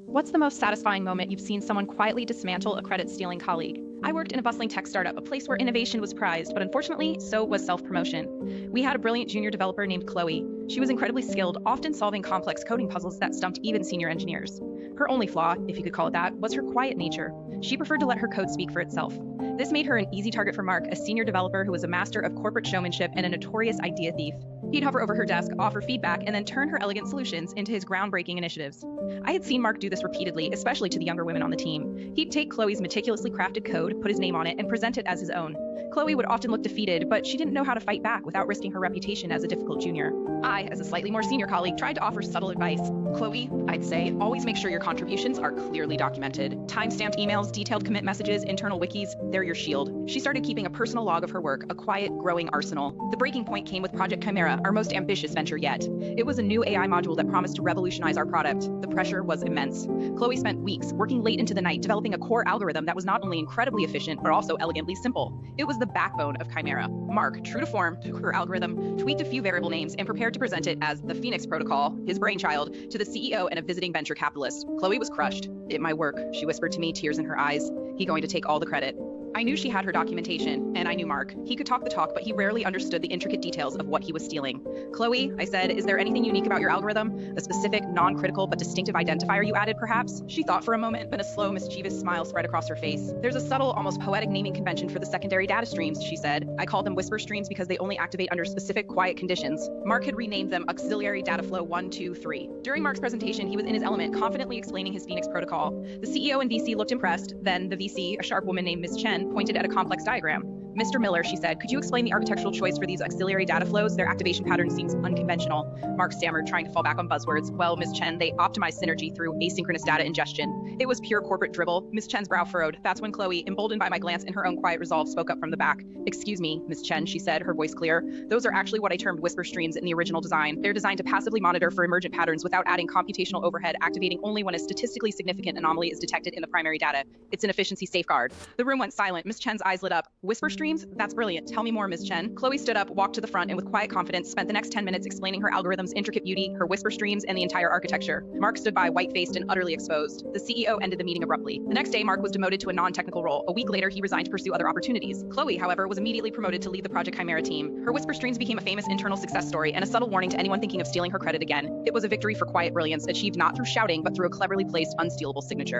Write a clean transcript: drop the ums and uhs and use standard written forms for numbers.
What's the most satisfying moment you've seen someone quietly dismantle a credit stealing colleague? I worked in a bustling tech startup, a place where innovation was prized, but unfortunately, so was self promotion. We had a brilliant junior developer named Chloe. She was incredibly skilled, often solving complex coding puzzles that stumped even senior engineers. Her only flaw, if you could call it that, was her quiet nature. She preferred to let her code speak for itself. This made her an easy target for Mark, a senior developer who was a master of corporate showmanship and a notorious idea thief. He'd hover over her desk, offer feedback, and then turn her elegant solutions into his groundbreaking initiatives. I had seen Mark do this repeatedly, especially to the younger women on the team. He'd take Chloe's meticulously crafted code, put his name on it, and present it as his own. Chloe would often look defeated, but she didn't know how to fight back without risking her reputation as a difficult junior. I, as a slightly more senior colleague, tried to offer subtle advice. Chloe, I'd say, always make sure your contributions are clearly documented. Time-stamped emails, detailed commit messages, internal wikis, they're your shield. She started keeping a personal log of her work, a quiet, growing arsenal. The breaking point came with Project Chimera, our most ambitious venture yet. It was a new AI module that promised to revolutionize our product. The pressure was immense. Chloe spent weeks working late into the night developing a core algorithm that was not only incredibly efficient, but also elegantly simple. It was the backbone of Chimera. Mark, true to form, took her algorithm, tweaked a few variable names, and prepared to present it as the Phoenix Protocol, his brainchild, to the CEO and a visiting venture capitalist. Chloe was crushed. It might work, she whispered to me, tears in her eyes. He going to take all the credit. I knew she had her documentation, and I knew Mark. He could talk the talk, but he rarely understood the intricate details of what he was stealing. Chloe, I said, is there anything unique about your algorithm? A specific, non-critical, but distinctive identifier you added, perhaps? She thought for a moment, then a slow, mischievous smile spread across her face. There's a subtle, almost poetic naming convention for the secondary data streams, she said. I call them whisper streams because they only activate under specific, quiet conditions. Mark had renamed them Auxiliary Data Flow 1, 2, 3. During Mark's presentation, he was in his element, confidently explaining his Phoenix protocol. The CEO and VC looked impressed. Then the VC, a sharp woman named Ms. Chen, pointed at a complex diagram. Mr. Miller, she said, could you explain the architectural choice for these auxiliary data flows? Their activation pattern seems unconventional. Mark stammered, trying to fall back on buzzwords. Well, Ms. Chen, they optimized synergy through asynchronous data ingestion. It was pure corporate dribble. Ms. Chen's brow furrowed. That's when Chloe, emboldened by my glance and her own quiet resolve, spoke up from the back. Excuse me, Ms. Chen, she said, her voice clear. Those are actually what I termed whisper streams in the original design. They're designed to passively monitor for emergent patterns without adding computational overhead, activating only when a statistically significant anomaly is detected in the primary data. It's an efficiency safeguard. The room went silent. Ms. Chen's eyes lit up. Whisper streams? That's brilliant. Tell me more, Ms. Chen. Chloe stood up, walked to the front, and with quiet confidence spent the next 10 minutes explaining her algorithm's intricate beauty, her whisper streams, and the entire architecture. Mark stood by, white-faced and utterly exposed. The CEO ended the meeting abruptly. The next day, Mark was demoted to a non-technical role. A week later, he resigned to pursue other opportunities. Chloe, however, was immediately promoted to lead the Project Chimera team. Her whisper streams became a famous internal success story and a subtle warning to anyone thinking of stealing her credit again. It was a victory for quiet brilliance, achieved not through shouting, but through a cleverly placed, unstealable signature.